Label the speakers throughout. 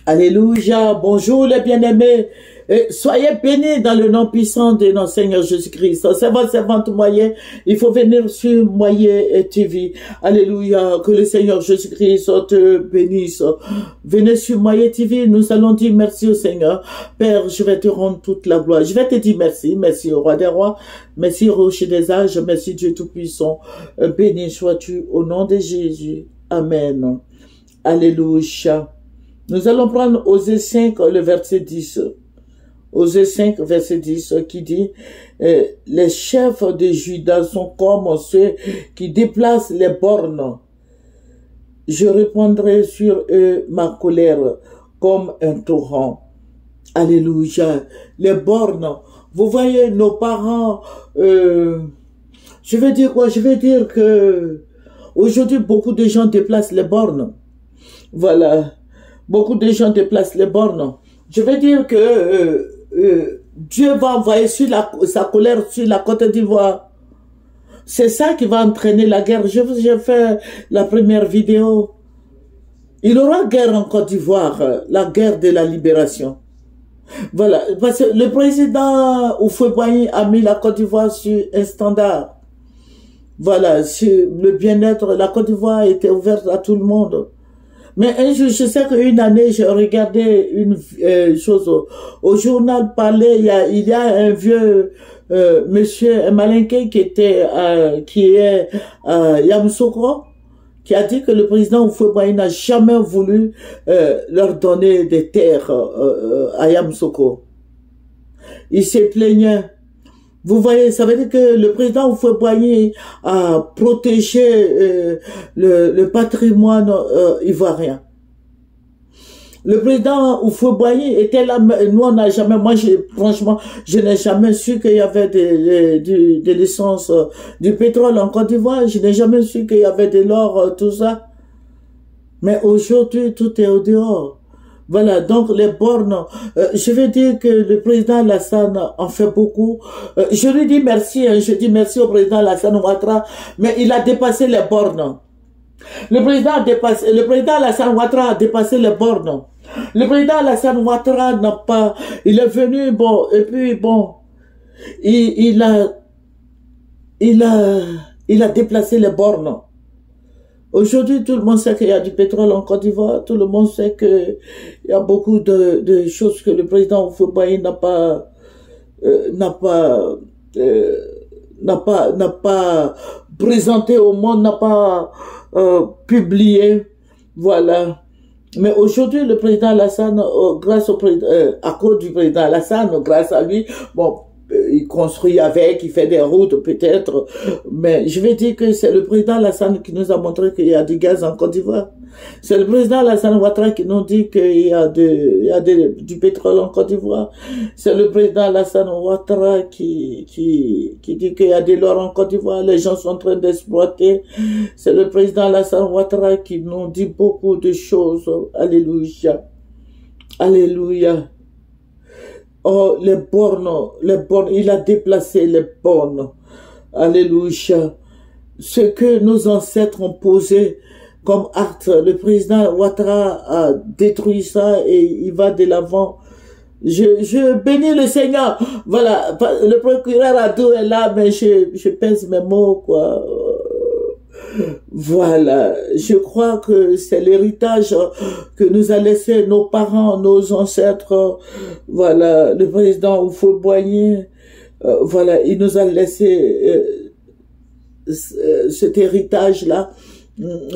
Speaker 1: Alléluia. Bonjour les bien-aimés. Soyez bénis dans le nom puissant de notre Seigneur Jésus-Christ. C'est votre servante Moyen. Il faut venir sur Moyen TV. Alléluia. Que le Seigneur Jésus-Christ te bénisse. Venez sur Moyen TV. Nous allons dire merci au Seigneur. Père, je vais te rendre toute la gloire. Je vais te dire merci. Merci au roi des rois. Merci au rocher des âges. Merci Dieu Tout-Puissant. Béni sois-tu au nom de Jésus. Amen. Alléluia. Nous allons prendre Osée 5, le verset 10. Osée 5, verset 10, qui dit « Les chefs de Juda sont comme ceux qui déplacent les bornes. Je répandrai sur eux ma colère comme un torrent. » Alléluia. Les bornes. Vous voyez, nos parents, je vais dire quoi? Je vais dire que aujourd'hui, beaucoup de gens déplacent les bornes. Voilà. Beaucoup de gens déplacent les bornes. Je veux dire que Dieu va envoyer sa colère sur la Côte d'Ivoire. C'est ça qui va entraîner la guerre. J'ai fait la première vidéo. Il y aura guerre en Côte d'Ivoire, la guerre de la libération. Voilà, parce que le président Houphouët-Boigny a mis la Côte d'Ivoire sur un standard. Voilà, sur le bien-être, la Côte d'Ivoire était ouverte à tout le monde. Mais un jour, je sais qu'une année, j'ai regardé une chose au journal parler, il y a un vieux monsieur, un malinqué qui est à Yamoussoukro, qui a dit que le président Houphouët-Boigny n'a jamais voulu leur donner des terres à Yamoussoukro. Il s'est plaigné. Vous voyez, ça veut dire que le président Houphouët-Boigny a protégé le patrimoine ivoirien. Le président Houphouët-Boigny était là, nous on n'a jamais, franchement, je n'ai jamais su qu'il y avait des licences du pétrole en Côte d'Ivoire, je n'ai jamais su qu'il y avait de l'or, tout ça. Mais aujourd'hui, tout est au dehors. Voilà, donc les bornes, je veux dire que le président Alassane en fait beaucoup. Je lui dis merci, je dis merci au président Alassane Ouattara, mais il a dépassé les bornes. Le président Alassane Ouattara a dépassé les bornes. Le président Alassane Ouattara n'a pas, il est venu, bon, et puis bon, il a déplacé les bornes. Aujourd'hui, tout le monde sait qu'il y a du pétrole en Côte d'Ivoire. Tout le monde sait qu'il y a beaucoup de choses que le président Houphouët-Boigny n'a pas présenté au monde, n'a pas publié. Voilà. Mais aujourd'hui, le président Alassane, à cause du président Alassane, grâce à lui, bon, il construit avec, il fait des routes peut-être, mais je vais dire que c'est le président Alassane qui nous a montré qu'il y a du gaz en Côte d'Ivoire. C'est le président Alassane Ouattara qui nous dit qu'il y a du pétrole en Côte d'Ivoire. C'est le président Alassane Ouattara qui dit qu'il y a de l'or en Côte d'Ivoire. Les gens sont en train d'exploiter. C'est le président Alassane Ouattara qui nous dit beaucoup de choses. Alléluia. Alléluia. Oh, les bornes, il a déplacé les bornes. Alléluia. Ce que nos ancêtres ont posé comme acte, le président Ouattara a détruit ça et il va de l'avant. Je bénis le Seigneur. Voilà, le procureur Adou est là, mais je pèse mes mots, quoi. Voilà, je crois que c'est l'héritage que nous a laissé nos parents, nos ancêtres. Voilà, le président Houphouët-Boigny, voilà, il nous a laissé cet héritage-là.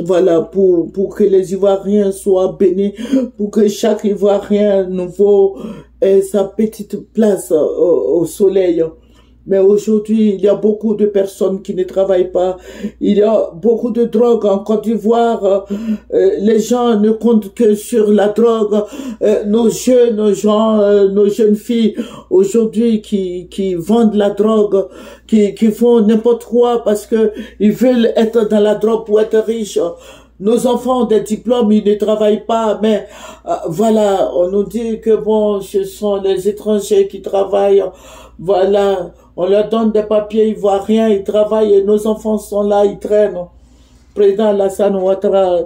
Speaker 1: Voilà, pour que les Ivoiriens soient bénis, pour que chaque Ivoirien nouveau ait sa petite place au soleil. Mais aujourd'hui, il y a beaucoup de personnes qui ne travaillent pas. Il y a beaucoup de drogue en Côte d'Ivoire. Les gens ne comptent que sur la drogue. Nos jeunes filles aujourd'hui qui vendent la drogue, qui font n'importe quoi parce que ils veulent être dans la drogue pour être riches. Nos enfants ont des diplômes, ils ne travaillent pas, mais voilà, on nous dit que bon, ce sont les étrangers qui travaillent. Voilà, on leur donne des papiers ivoiriens, ils travaillent et nos enfants sont là, ils traînent. Président Alassane Ouattara,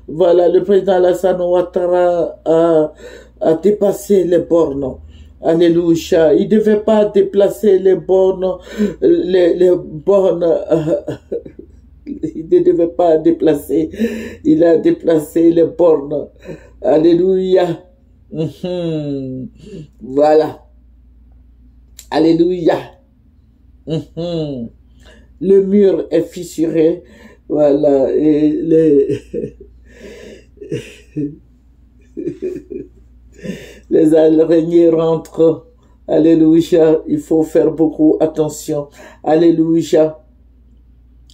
Speaker 1: voilà, le président Alassane Ouattara a dépassé les bornes. Alléluia. Il ne devait pas déplacer les bornes, les bornes. Il ne devait pas déplacer. Il a déplacé les bornes. Alléluia. Voilà. Alléluia. Le mur est fissuré. Voilà. Et les araignées rentrent. Alléluia. Il faut faire beaucoup attention. Alléluia.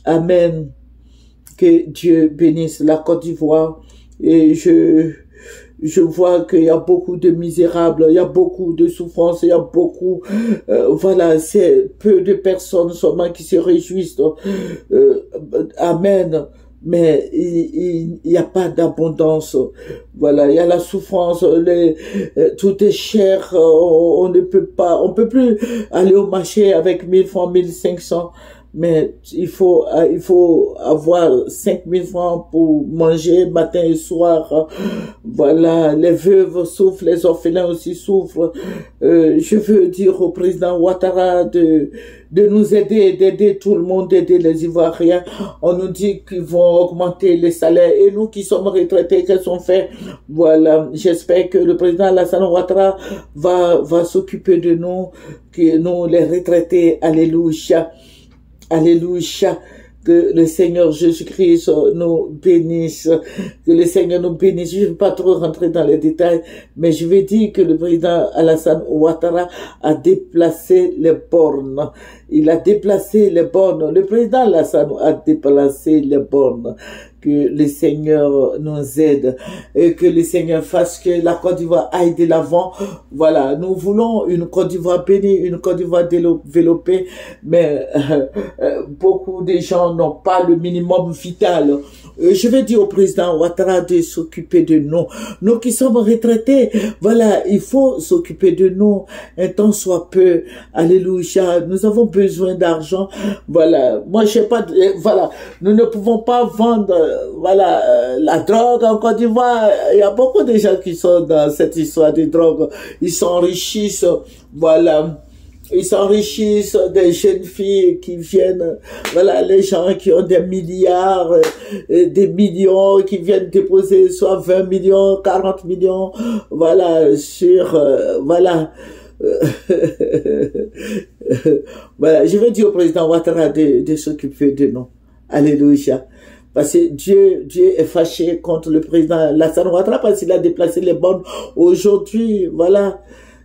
Speaker 1: Amen. Que Dieu bénisse la Côte d'Ivoire. Et je vois qu'il y a beaucoup de misérables, il y a beaucoup de souffrances, il y a beaucoup, voilà, c'est peu de personnes seulement qui se réjouissent. Amen. Mais il n'y a pas d'abondance. Voilà, il y a la souffrance, tout est cher, on peut plus aller au marché avec 1000 francs, 1500. Mais il faut avoir 5000 francs pour manger matin et soir. Voilà, les veuves souffrent, les orphelins aussi souffrent. Je veux dire au président Ouattara de nous aider, d'aider tout le monde, d'aider les Ivoiriens. On nous dit qu'ils vont augmenter les salaires et nous qui sommes retraités, qu'est-ce qu'on fait? Voilà, j'espère que le président Alassane Ouattara va s'occuper de nous, que nous les retraités. Alléluia. Alléluia. Que le Seigneur Jésus-Christ nous bénisse. Que le Seigneur nous bénisse. Je ne vais pas trop rentrer dans les détails, mais je vais dire que le président Alassane Ouattara a déplacé les bornes. Il a déplacé les bornes. Le président Alassane a déplacé les bornes. Que le Seigneur nous aide et que le Seigneur fasse que la Côte d'Ivoire aille de l'avant. Voilà, nous voulons une Côte d'Ivoire bénie, une Côte d'Ivoire développée, mais beaucoup de gens n'ont pas le minimum vital. Je vais dire au président Ouattara de s'occuper de nous. Nous qui sommes retraités, voilà, il faut s'occuper de nous un temps soit peu. Alléluia, nous avons besoin d'argent. Voilà, moi je sais pas, voilà, nous ne pouvons pas vendre voilà, la drogue en Côte d'Ivoire. Il y a beaucoup de gens qui sont dans cette histoire de drogue. Ils s'enrichissent, voilà. Ils s'enrichissent des jeunes filles qui viennent, voilà, les gens qui ont des milliards, des millions, qui viennent déposer soit 20 millions, 40 millions, voilà, sur, voilà. Voilà, je vais dire au président Ouattara de s'occuper de nous. Alléluia. Parce que Dieu est fâché contre le président Alassane Ouattara parce qu'il a déplacé les bornes. Aujourd'hui, voilà,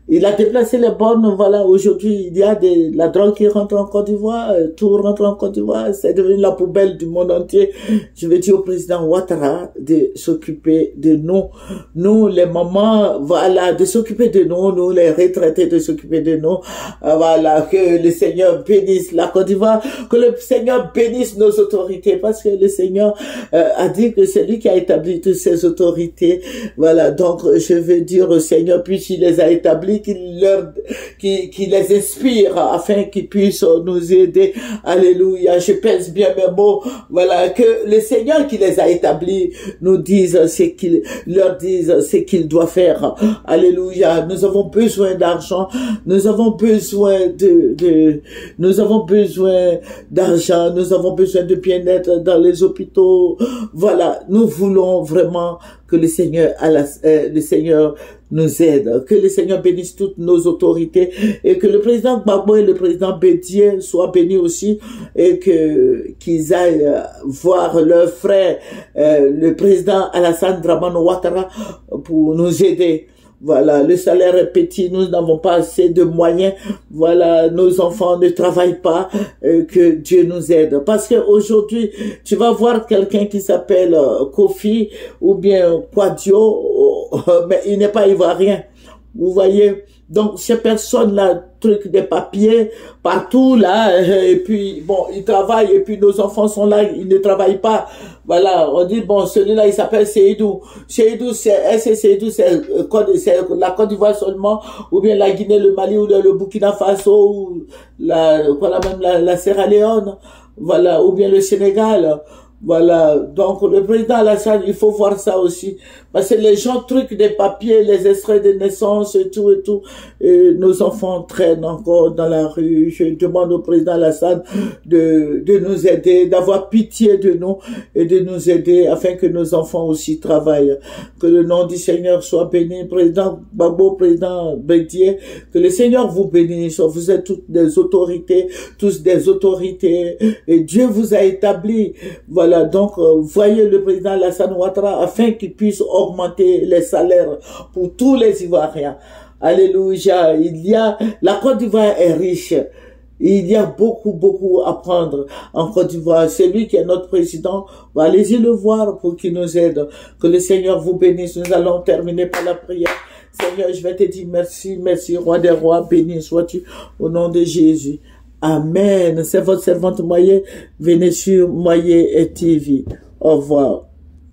Speaker 1: il a déplacé les bornes, voilà, aujourd'hui, il y a de la drogue qui rentre en Côte d'Ivoire, tout rentre en Côte d'Ivoire, c'est devenu la poubelle du monde entier. Je vais dire au président Ouattara de s'occuper de nous les mamans, voilà, de s'occuper de nous les retraités de s'occuper de nous, voilà, que le Seigneur bénisse la Côte d'Ivoire, que le Seigneur bénisse nos autorités, parce que le Seigneur a dit que c'est lui qui a établi toutes ces autorités, voilà, donc je veux dire au Seigneur, puisqu'il les a établis, qu'il les inspire afin qu'ils puissent nous aider. Alléluia. Je pèse bien mes mots. Voilà. Que le Seigneur qui les a établis nous dise leur dise ce qu'il doit faire. Alléluia. Nous avons besoin d'argent. Nous avons besoin nous avons besoin d'argent. Nous avons besoin de bien-être dans les hôpitaux. Voilà. Nous voulons vraiment que le Seigneur nous aide, que le Seigneur bénisse toutes nos autorités et que le président Gbagbo et le président Bédié soient bénis aussi et qu'ils aillent voir leur frère, le président Alassane Dramane Ouattara pour nous aider. Voilà, le salaire est petit, nous n'avons pas assez de moyens. Voilà, nos enfants ne travaillent pas, que Dieu nous aide. Parce que aujourd'hui, tu vas voir quelqu'un qui s'appelle Kofi ou bien Kwadio, mais il n'est pas ivoirien. Vous voyez, donc ces personnes-là, truc des papiers partout là, et puis bon, ils travaillent et puis nos enfants sont là, ils ne travaillent pas. Voilà, on dit bon, celui-là il s'appelle Seydou. Seydou, c'est la Côte d'Ivoire seulement, ou bien la Guinée, le Mali ou le Burkina Faso ou la Sierra Leone, voilà, ou bien le Sénégal. Voilà, donc le président Alassane, il faut voir ça aussi, parce que les gens truquent des papiers, les extraits de naissance et tout, et nos enfants traînent encore dans la rue. Je demande au président Alassane de nous aider, d'avoir pitié de nous et de nous aider afin que nos enfants aussi travaillent. Que le nom du Seigneur soit béni. Président Babo, président Bédier, que le Seigneur vous bénisse. Vous êtes toutes des autorités, tous des autorités, et Dieu vous a établi. Voilà, donc voyez le président Alassane Ouattara afin qu'il puisse augmenter les salaires pour tous les Ivoiriens. Alléluia. La Côte d'Ivoire est riche. Il y a beaucoup à prendre en Côte d'Ivoire. C'est lui qui est notre président. Allez-y le voir pour qu'il nous aide. Que le Seigneur vous bénisse. Nous allons terminer par la prière. Seigneur, je vais te dire merci, roi des rois, béni sois-tu au nom de Jésus. Amen. C'est votre servante Moye. Venez sur Moye TV. Au revoir.